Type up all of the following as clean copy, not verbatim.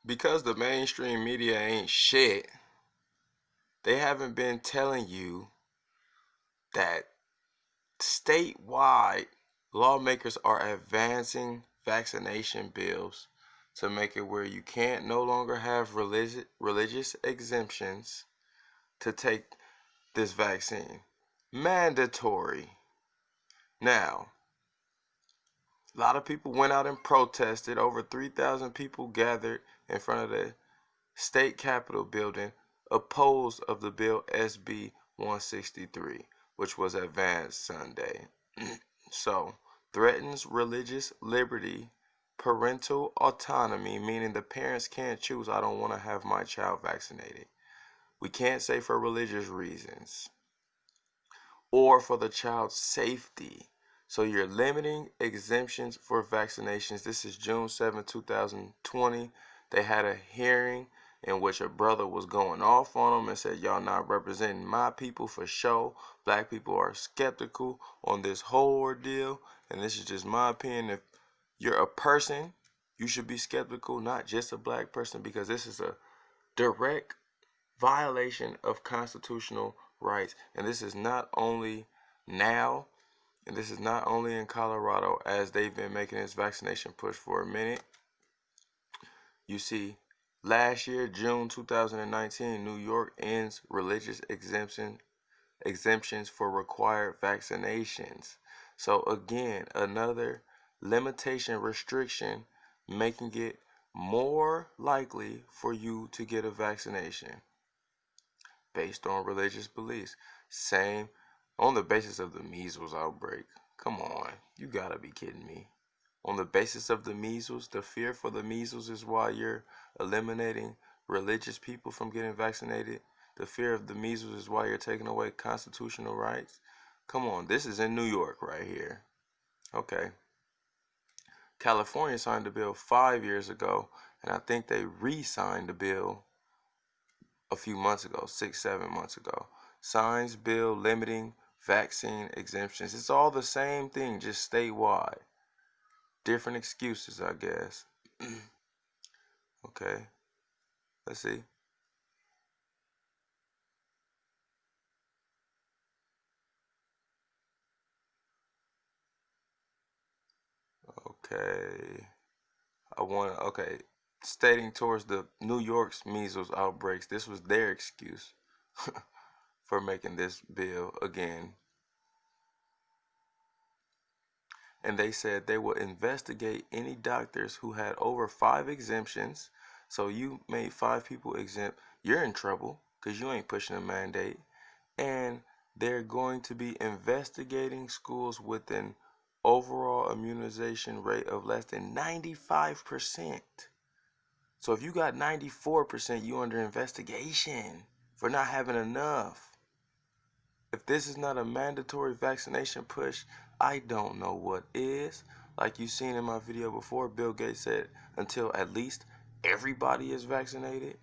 because the mainstream media ain't shit, they haven't been telling you that statewide lawmakers are advancing vaccination bills to make it where you can't no longer have religious exemptions to take this vaccine. Mandatory. Now, a lot of people went out and protested. Over 3,000 people gathered in front of the state capitol building opposed of the bill SB 163, which was advanced Sunday. So, threatens religious liberty, parental autonomy, meaning the parents can't choose, I don't want to have my child vaccinated. We can't say for religious reasons or for the child's safety. So you're limiting exemptions for vaccinations. This is June 7, 2020. They had a hearing in which a brother was going off on them and said, y'all not representing my people for show. Black people are skeptical on this whole ordeal. And this is just my opinion. If you're a person, you should be skeptical, not just a black person, because this is a direct violation of constitutional rights. And this is not only now, and this is not only in Colorado, as they've been making this vaccination push for a minute. You see, last year, June 2019, New York ends religious exemptions for required vaccinations. So again, another limitation restriction making it more likely for you to get a vaccination based on religious beliefs. Same on the basis of the measles outbreak. Come on, you gotta be kidding me. On the basis of the measles, the fear for the measles is why you're eliminating religious people from getting vaccinated. The fear of the measles is why you're taking away constitutional rights. Come on, this is in New York right here. Okay. California signed the bill 5 years ago, and I think they re-signed the bill a few months ago, 6, 7 months ago. Signs bill limiting vaccine exemptions. It's all the same thing, just statewide. Different excuses, I guess. Okay, let's see. Okay, okay, stating towards the New York's measles outbreaks. This was their excuse for making this bill again. And they said they will investigate any doctors who had over 5 exemptions. So you made 5 people exempt, you're in trouble because you ain't pushing a mandate. And they're going to be investigating schools with an overall immunization rate of less than 95%. So if you got 94%, you under investigation for not having enough. If this is not a mandatory vaccination push, I don't know what is. Like you seen in my video before, Bill Gates said until at least everybody is vaccinated.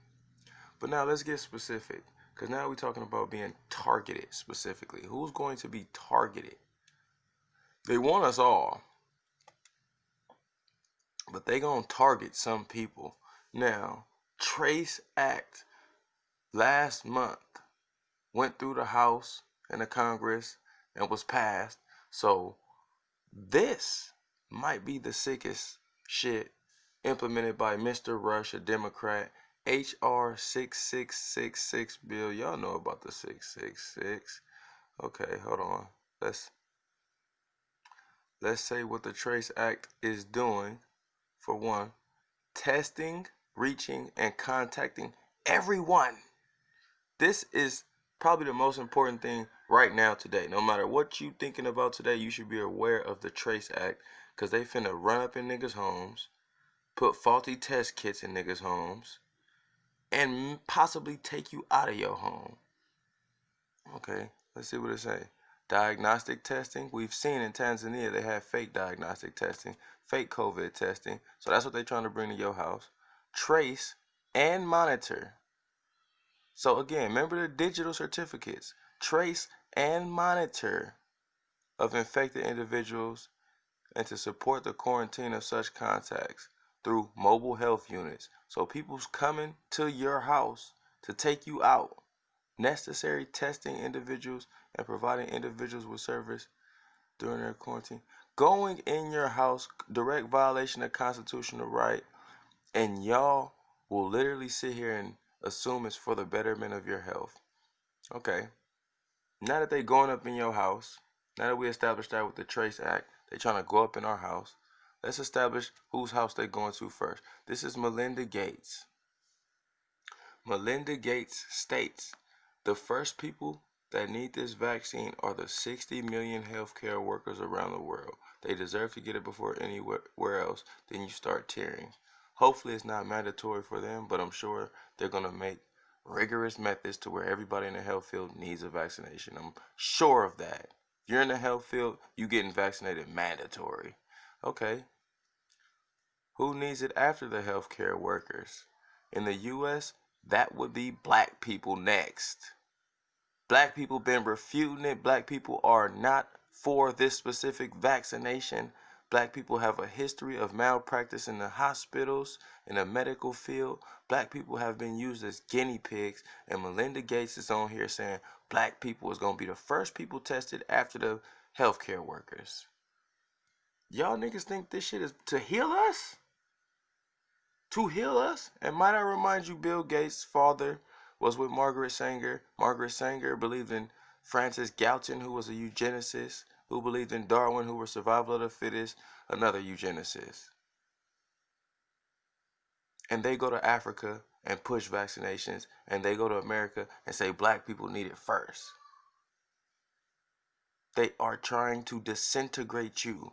But now let's get specific, because now we're talking about being targeted specifically. Who's going to be targeted? They want us all, but they gonna target some people. Now, Trace Act last month went through the House and the Congress and was passed. So this might be the sickest shit implemented by Mr. Rush, a Democrat. HR 6666 bill. Y'all know about the 666. Okay, hold on. Let's say what the Trace Act is doing. For one, testing, reaching, and contacting everyone. This is probably the most important thing right now today. No matter what you thinking about today, you should be aware of the Trace Act, because they finna run up in niggas' homes, put faulty test kits in niggas' homes, and possibly take you out of your home. Okay, let's see what it say. Diagnostic testing. We've seen in Tanzania they have fake diagnostic testing, fake COVID testing. So that's what they're trying to bring to your house. Trace and monitor. So again, remember the digital certificates. Trace and monitor of infected individuals and to support the quarantine of such contacts. through mobile health units. So people's coming to your house to take you out. Necessary testing individuals and providing individuals with service during their quarantine. Going in your house, direct violation of constitutional right, and y'all will literally sit here and assume it's for the betterment of your health. Okay. Now that they going up in your house, now that we established that with the Trace Act, they trying to go up in our house. Let's establish whose house they going to first. This is Melinda Gates. Melinda Gates states the first people that need this vaccine are the 60 million healthcare workers around the world. They deserve to get it before anywhere else. Then you start tearing. Hopefully it's not mandatory for them, but I'm sure they're going to make rigorous methods to where everybody in the health field needs a vaccination. I'm sure of that. If you're in the health field, you getting vaccinated mandatory. Okay. Who needs it after the healthcare workers? In the U.S., that would be black people next. Black people been refuting it. Black people are not for this specific vaccination. Black people have a history of malpractice in the hospitals, in the medical field. Black people have been used as guinea pigs. And Melinda Gates is on here saying black people is going to be the first people tested after the healthcare workers. Y'all niggas think this shit is to heal us? To heal us? And might I remind you, Bill Gates' father was with Margaret Sanger. Margaret Sanger believed in Francis Galton, who was a eugenicist, who believed in Darwin, who was survival of the fittest, another eugenicist. And they go to Africa and push vaccinations, and they go to America and say black people need it first. They are trying to disintegrate you.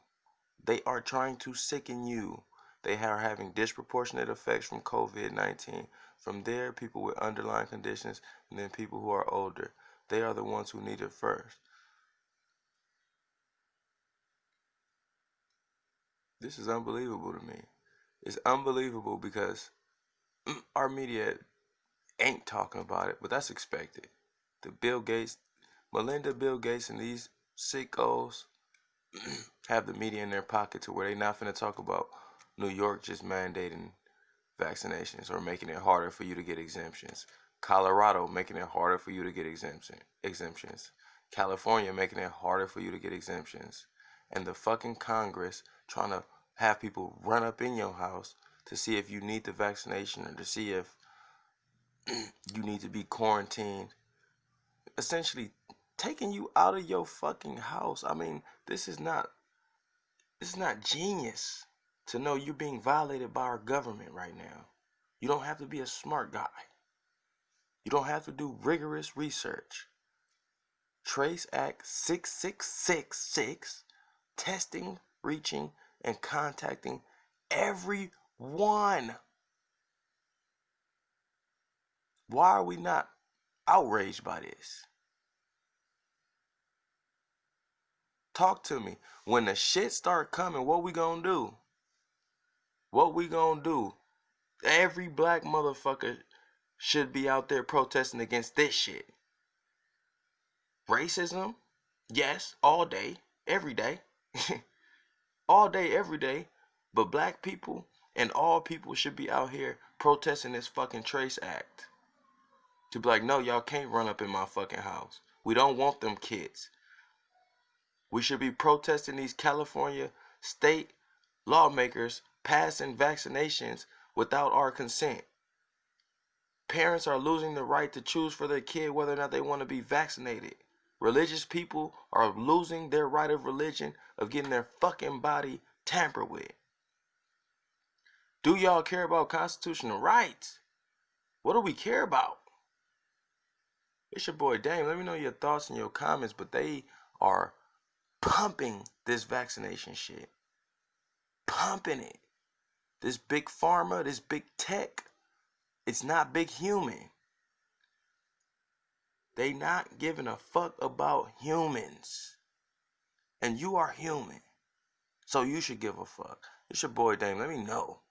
They are trying to sicken you. They are having disproportionate effects from COVID-19. From there, people with underlying conditions, and then people who are older. They are the ones who need it first. This is unbelievable to me. It's unbelievable because our media ain't talking about it, but that's expected. The Bill Gates, Melinda, Bill Gates, and these sickos have the media in their pocket to where they not finna talk about New York just mandating vaccinations or making it harder for you to get exemptions. Colorado making it harder for you to get exemptions. California making it harder for you to get exemptions. And the fucking Congress trying to have people run up in your house to see if you need the vaccination or to see if you need to be quarantined. Essentially taking you out of your fucking house. I mean, this is not genius to know you're being violated by our government right now. You don't have to be a smart guy. You don't have to do rigorous research. Trace Act 6666, testing, reaching, and contacting everyone. Why are we not outraged by this? Talk to me. When the shit start coming, what we gonna do? What we gonna do? Every black motherfucker should be out there protesting against this shit. Racism? Yes, all day, every day. All day, every day. But black people and all people should be out here protesting this fucking Trace Act. To be like, no, y'all can't run up in my fucking house. We don't want them kids. We should be protesting these California state lawmakers passing vaccinations without our consent. Parents are losing the right to choose for their kid whether or not they want to be vaccinated. Religious people are losing their right of religion of getting their fucking body tampered with. Do y'all care about constitutional rights? What do we care about? It's your boy Dame. Let me know your thoughts and your comments, but they are pumping this vaccination shit. Pumping it. This big pharma, this big tech, it's not big human. They not giving a fuck about humans. And you are human. So you should give a fuck. It's your boy Dame. Let me know.